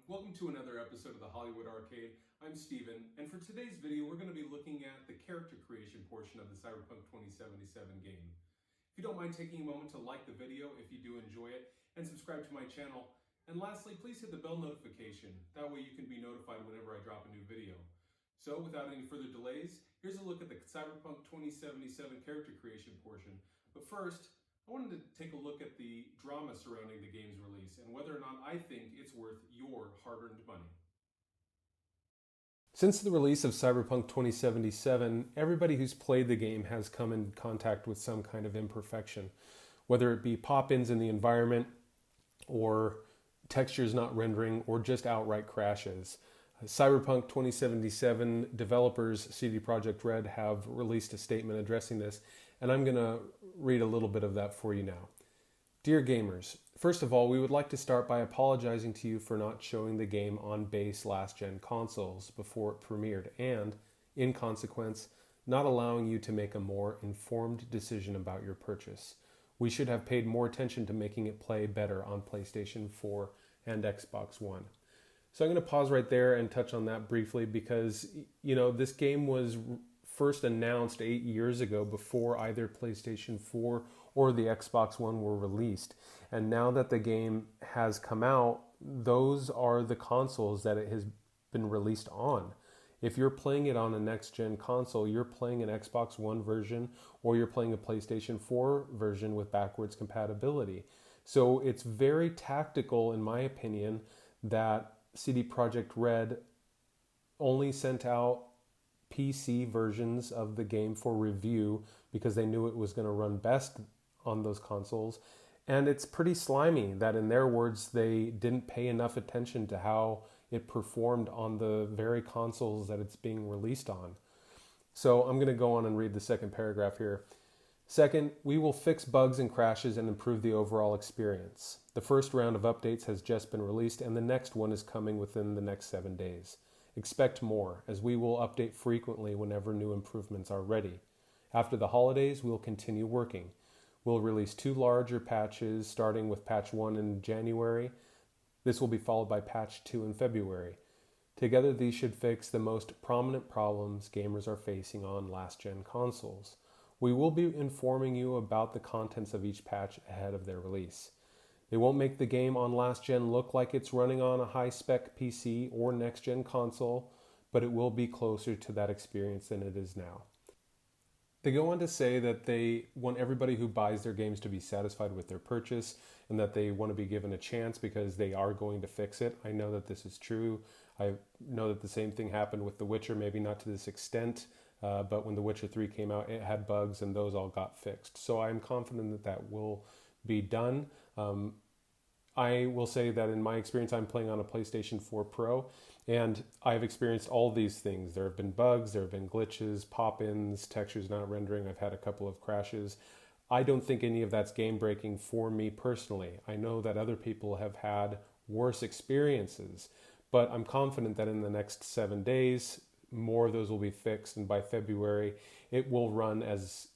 Welcome to another episode of the Hollywood Arcade. I'm Steven, and for today's video, we're going to be looking at the character creation portion of the Cyberpunk 2077 game. If you don't mind taking a moment to like the video if you do enjoy it, and subscribe to my channel. And lastly, please hit the bell notification. That way you can be notified whenever I drop a new video. So without any further delays, here's a look at the Cyberpunk 2077 character creation portion. But first, I wanted to take a look at the drama surrounding the game's release and whether or not I think it's worth your hard-earned money. Since the release of Cyberpunk 2077, everybody who's played the game has come in contact with some kind of imperfection, whether it be pop-ins in the environment, or textures not rendering, or just outright crashes. Cyberpunk 2077 developers CD Projekt Red have released a statement addressing this, and I'm going to read a little bit of that for you now. Dear gamers, first of all, we would like to start by apologizing to you for not showing the game on base last-gen consoles before it premiered and, in consequence, not allowing you to make a more informed decision about your purchase. We should have paid more attention to making it play better on PlayStation 4 and Xbox One. So I'm going to pause right there and touch on that briefly because, this game was first announced 8 years ago before either PlayStation 4 or the Xbox One were released. And now that the game has come out, those are the consoles that it has been released on. If you're playing it on a next-gen console, you're playing an Xbox One version or you're playing a PlayStation 4 version with backwards compatibility. So it's very tactical, in my opinion, that CD Projekt Red only sent out PC versions of the game for review because they knew it was going to run best on those consoles. And it's pretty slimy that, in their words, they didn't pay enough attention to how it performed on the very consoles that it's being released on. So I'm going to go on and read the second paragraph here. Second, we will fix bugs and crashes and improve the overall experience. The first round of updates has just been released and the next one is coming within the next 7 days. Expect more, as we will update frequently whenever new improvements are ready. After the holidays, we'll continue working. We'll release 2 larger patches, starting with patch 1 in January. This will be followed by patch 2 in February. Together, these should fix the most prominent problems gamers are facing on last-gen consoles. We will be informing you about the contents of each patch ahead of their release. They won't make the game on last-gen look like it's running on a high-spec PC or next-gen console, but it will be closer to that experience than it is now. They go on to say that they want everybody who buys their games to be satisfied with their purchase and that they want to be given a chance because they are going to fix it. I know that this is true. I know that the same thing happened with The Witcher, maybe not to this extent, but when The Witcher 3 came out, it had bugs and those all got fixed. So I'm confident that that will be done. I will say that in my experience, I'm playing on a PlayStation 4 Pro, and I've experienced all these things. There have been bugs, there have been glitches, pop-ins, textures not rendering. I've had a couple of crashes. I don't think any of that's game-breaking for me personally. I know that other people have had worse experiences, but I'm confident that in the next 7 days, more of those will be fixed, and by February, it will run as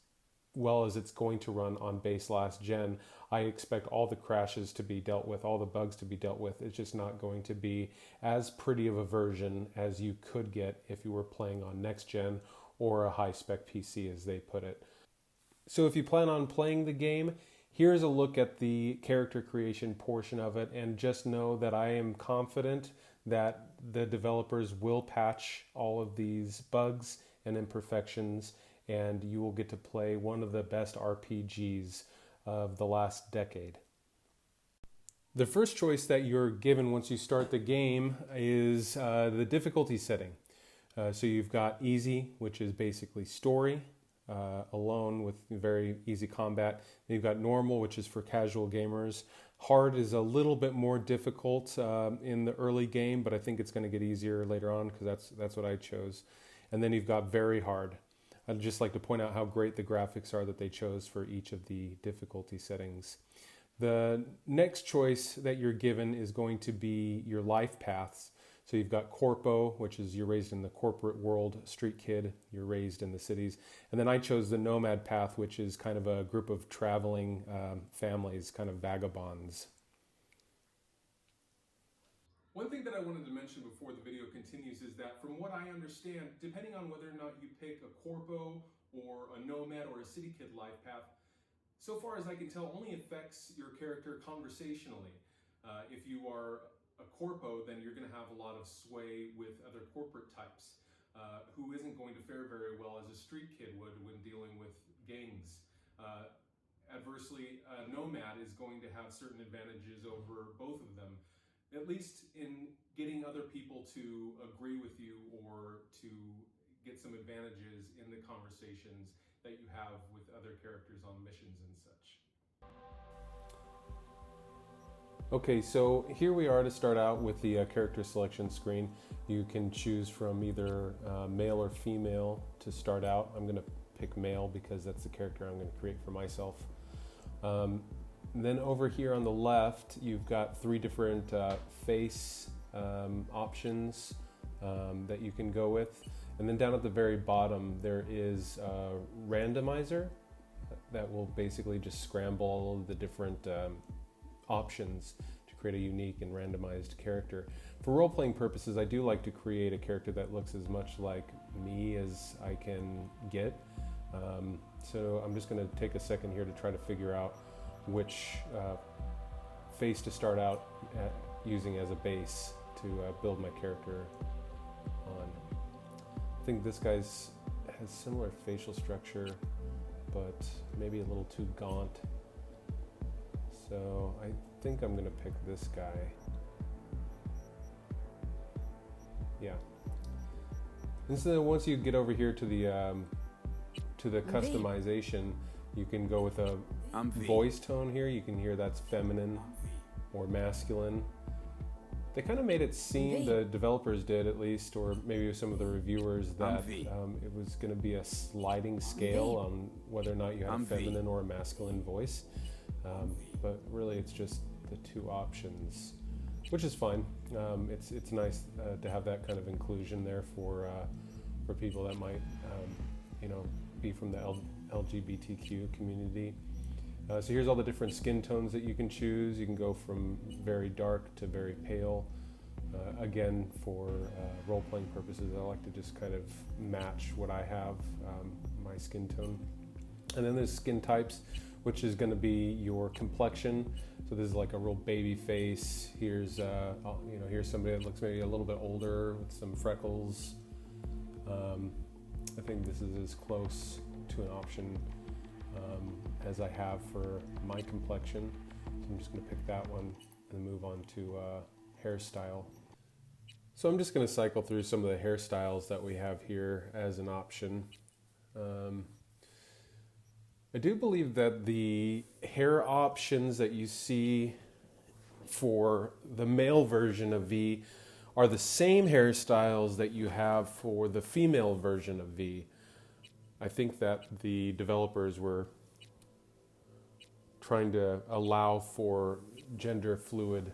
well as it's going to run on base last gen. I expect all the crashes to be dealt with, all the bugs to be dealt with. It's just not going to be as pretty of a version as you could get if you were playing on next gen or a high-spec PC, as they put it. So if you plan on playing the game, here's a look at the character creation portion of it, and just know that I am confident that the developers will patch all of these bugs and imperfections, and you will get to play one of the best RPGs of the last decade. The first choice that you're given once you start the game is the difficulty setting. So you've got easy, which is basically story, alone with very easy combat. Then you've got normal, which is for casual gamers. Hard is a little bit more difficult in the early game, but I think it's going to get easier later on because that's what I chose. And then you've got very hard. I'd just like to point out how great the graphics are that they chose for each of the difficulty settings. The next choice that you're given is going to be your life paths. So you've got Corpo, which is you're raised in the corporate world, street kid, you're raised in the cities. And then I chose the nomad path, which is kind of a group of traveling families, kind of vagabonds. One thing that I wanted to mention before the video continues is that from what I understand, depending on whether or not you pick a corpo or a nomad or a city kid life path, so far as I can tell, only affects your character conversationally. If you are a corpo, then you're going to have a lot of sway with other corporate types, who isn't going to fare very well as a street kid would when dealing with gangs. Adversely, a nomad is going to have certain advantages over both of them, at least in getting other people to agree with you or to get some advantages in the conversations that you have with other characters on missions and such. Okay, so here we are to start out with the character selection screen. You can choose from either male or female to start out. I'm going to pick male because that's the character I'm going to create for myself. Then over here on the left, you've got 3 different face options that you can go with. And then down at the very bottom, there is a randomizer that will basically just scramble all of the different options to create a unique and randomized character. For role-playing purposes, I do like to create a character that looks as much like me as I can get. So I'm just going to take a second here to try to figure out which face to start out using as a base to build my character on. I think this guy's has similar facial structure, but maybe a little too gaunt. So I think I'm gonna pick this guy. Yeah. And so then once you get over here to the customization, you can go with a voice tone here. You can hear that's feminine or masculine. They kind of made it seem, the developers did at least, or maybe some of the reviewers, that it was going to be a sliding scale on whether or not you had a feminine or a masculine voice. But really it's just the 2 options, which is fine. It's nice to have that kind of inclusion there for people that might be from the LGBTQ community. So here's all the different skin tones that you can choose. You can go from very dark to very pale. Again, for role-playing purposes, I like to just kind of match what I have, my skin tone. And then there's skin types, which is going to be your complexion. So this is like a real baby face. Here's here's somebody that looks maybe a little bit older with some freckles. I think this is as close to an option as I have for my complexion. So I'm just going to pick that one and move on to hairstyle. So I'm just going to cycle through some of the hairstyles that we have here as an option. I do believe that the hair options that you see for the male version of V are the same hairstyles that you have for the female version of V. I think that the developers were trying to allow for gender fluid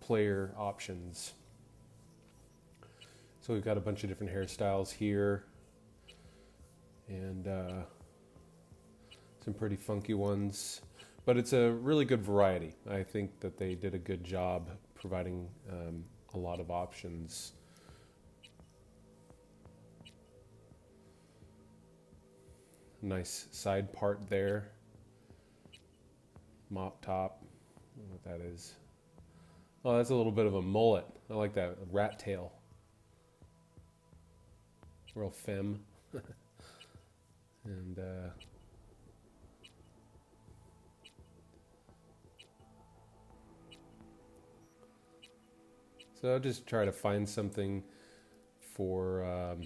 player options. So we've got a bunch of different hairstyles here, and some pretty funky ones, but it's a really good variety. I think that they did a good job providing a lot of options. Nice side part there. Mop top. I don't know what that is. Oh, that's a little bit of a mullet. I like that. A rat tail. Real femme. And so I'll just try to find something for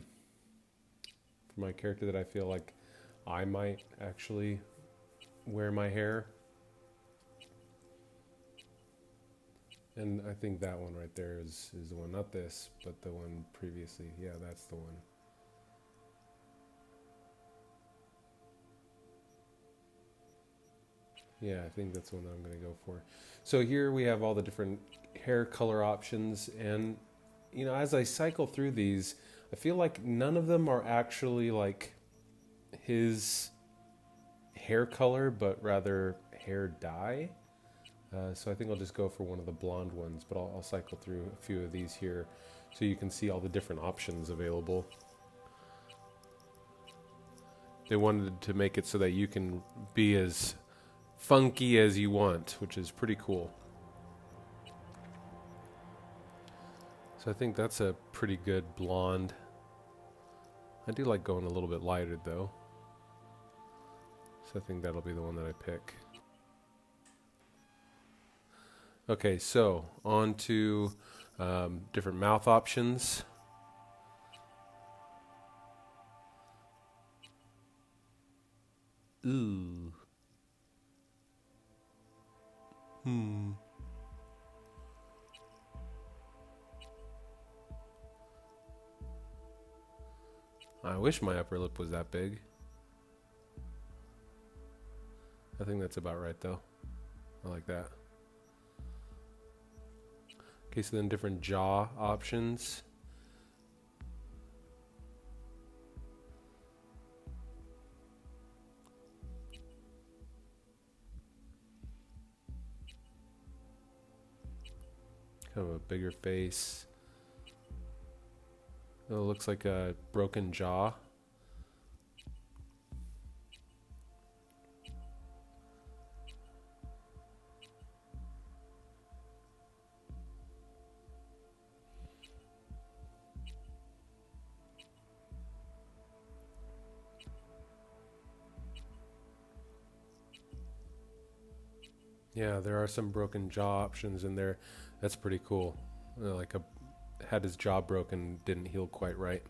my character that I feel like I might actually wear my hair. And I think that one right there is the one, not this, but the one previously. Yeah, that's the one. Yeah, I think that's the one that I'm going to go for. So here we have all the different hair color options, and you know, as I cycle through these, I feel like none of them are actually like his hair color, but rather hair dye. So I think I'll just go for one of the blonde ones, but I'll cycle through a few of these here so you can see all the different options available. They wanted to make it so that you can be as funky as you want, which is pretty cool. So I think that's a pretty good blonde. I do like going a little bit lighter though. So I think that'll be the one that I pick. Okay, so on to different mouth options. Ooh. I wish my upper lip was that big. I think that's about right though. I like that. Okay, so then different jaw options. Kind of a bigger face. Oh, it looks like a broken jaw. Yeah, there are some broken jaw options in there. That's pretty cool. Like had his jaw broken, didn't heal quite right.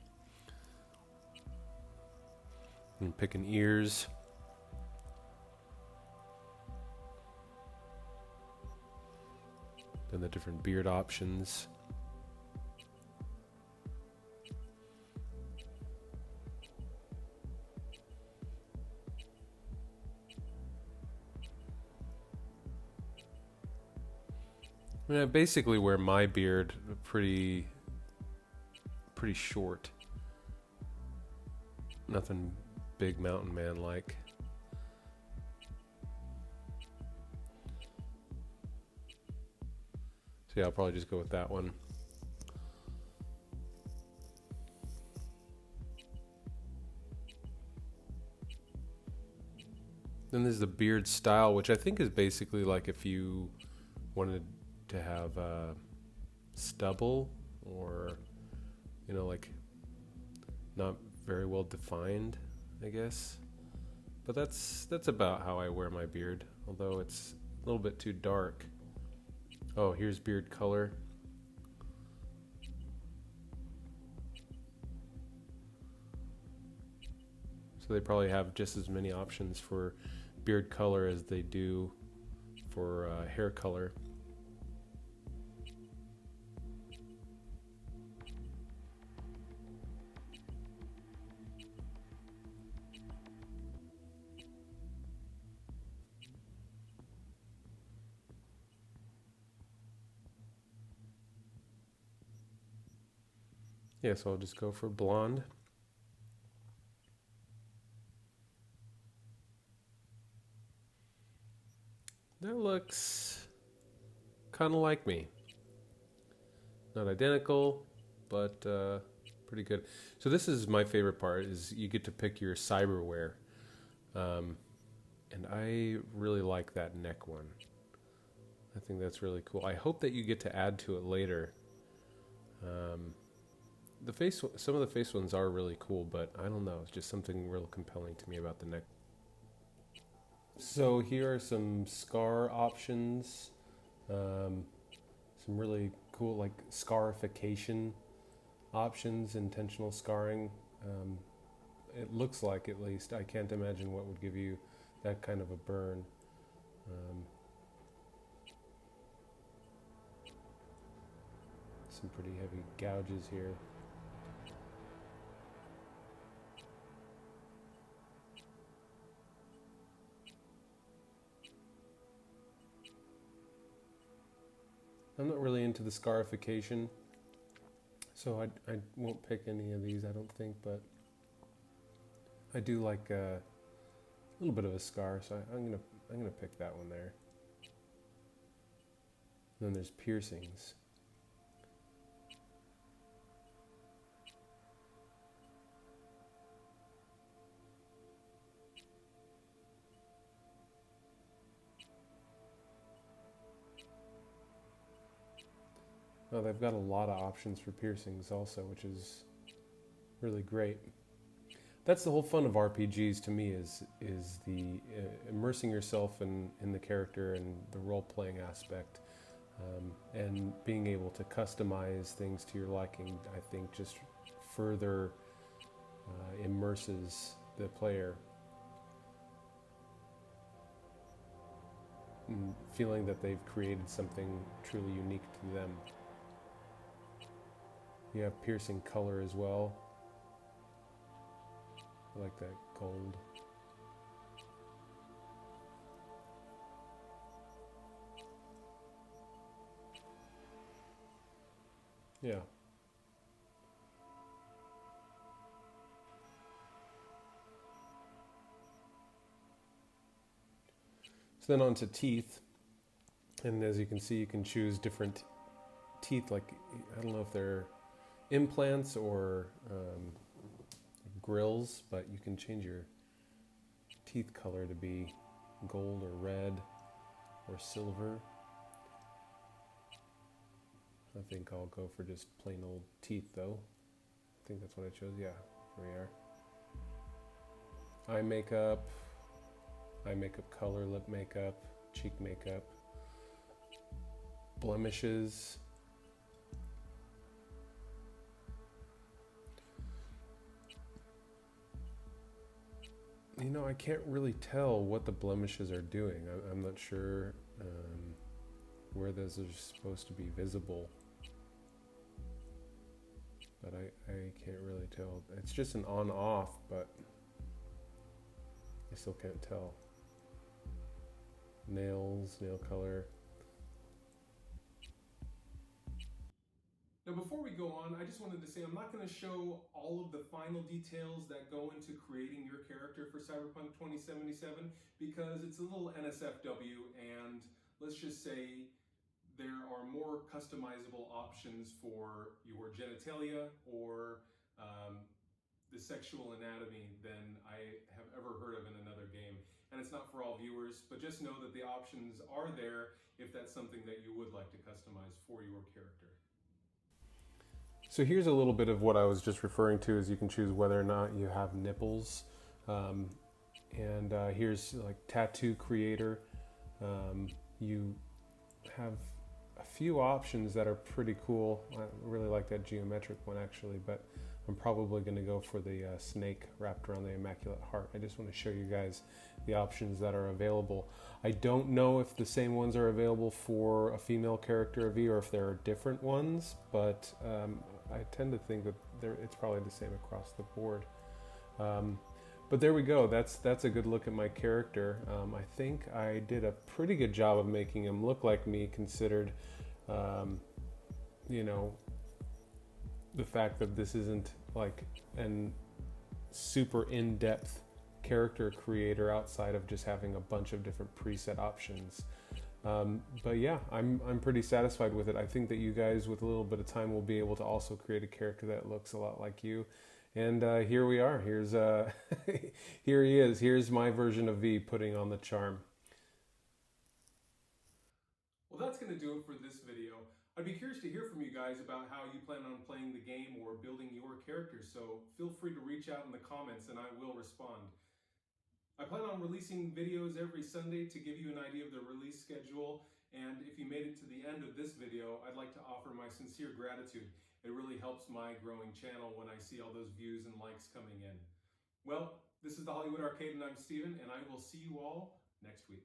And picking ears. Then the different beard options. I mean, I basically wear my beard pretty short. Nothing big mountain man like. So yeah, I'll probably just go with that one. Then there's the beard style, which I think is basically like if you wanted to have stubble or, you know, like not very well defined, I guess. But that's about how I wear my beard, although it's a little bit too dark. Oh, here's beard color. So they probably have just as many options for beard color as they do for hair color. Yeah, so I'll just go for blonde. That looks kind of like me. Not identical, but pretty good. So this is my favorite part, is you get to pick your cyberwear. And I really like that neck one. I think that's really cool. I hope that you get to add to it later. Some of the face ones are really cool, but I don't know. It's just something real compelling to me about the neck. So here are some scar options. Some really cool, like scarification options, intentional scarring. It looks like, at least. I can't imagine what would give you that kind of a burn. Some pretty heavy gouges here. I'm not really into the scarification, so I won't pick any of these, I don't think, but I do like a little bit of a scar, so I'm gonna pick that one there. then there's piercings. Oh, they've got a lot of options for piercings also, which is really great. That's the whole fun of RPGs to me is the immersing yourself in the character and the role playing aspect, and being able to customize things to your liking. I think just further immerses the player, feeling that they've created something truly unique to them. You have piercing color as well. I like that gold. Yeah. So then on to teeth. And as you can see, you can choose different teeth. Like, I don't know if they're implants or grills, but you can change your teeth color to be gold or red or silver. I think I'll go for just plain old teeth though. I think that's what I chose. Yeah, here we are. Eye makeup color, lip makeup, cheek makeup, blemishes. You know, I can't really tell what the blemishes are doing. I'm not sure where those are supposed to be visible, but I can't really tell. It's just an on-off, but I still can't tell. Nails, nail color. Now, before we go on, I just wanted to say I'm not going to show all of the final details that go into creating your character for Cyberpunk 2077 because it's a little NSFW, and let's just say there are more customizable options for your genitalia or the sexual anatomy than I have ever heard of in another game. And it's not for all viewers, but just know that the options are there if that's something that you would like to customize for your character. So here's a little bit of what I was just referring to, is you can choose whether or not you have nipples. And here's like tattoo creator. You have a few options that are pretty cool. I really like that geometric one actually, but I'm probably going to go for the snake wrapped around the Immaculate Heart. I just want to show you guys the options that are available. I don't know if the same ones are available for a female character of V or if there are different ones, but I tend to think that it's probably the same across the board. But there we go. That's a good look at my character. I think I did a pretty good job of making him look like me, considered, you know, the fact that this isn't like an super in-depth character creator outside of just having a bunch of different preset options. But yeah, I'm pretty satisfied with it. I think that you guys, with a little bit of time, will be able to also create a character that looks a lot like you. And here we are. Here's here he is. Here's my version of V putting on the charm. Well, that's going to do it for this video. I'd be curious to hear from you guys about how you plan on playing the game or building your character, so feel free to reach out in the comments and I will respond. I plan on releasing videos every Sunday to give you an idea of the release schedule, and if you made it to the end of this video, I'd like to offer my sincere gratitude. It really helps my growing channel when I see all those views and likes coming in. Well, this is the Hollywood Arcade and I'm Steven, and I will see you all next week.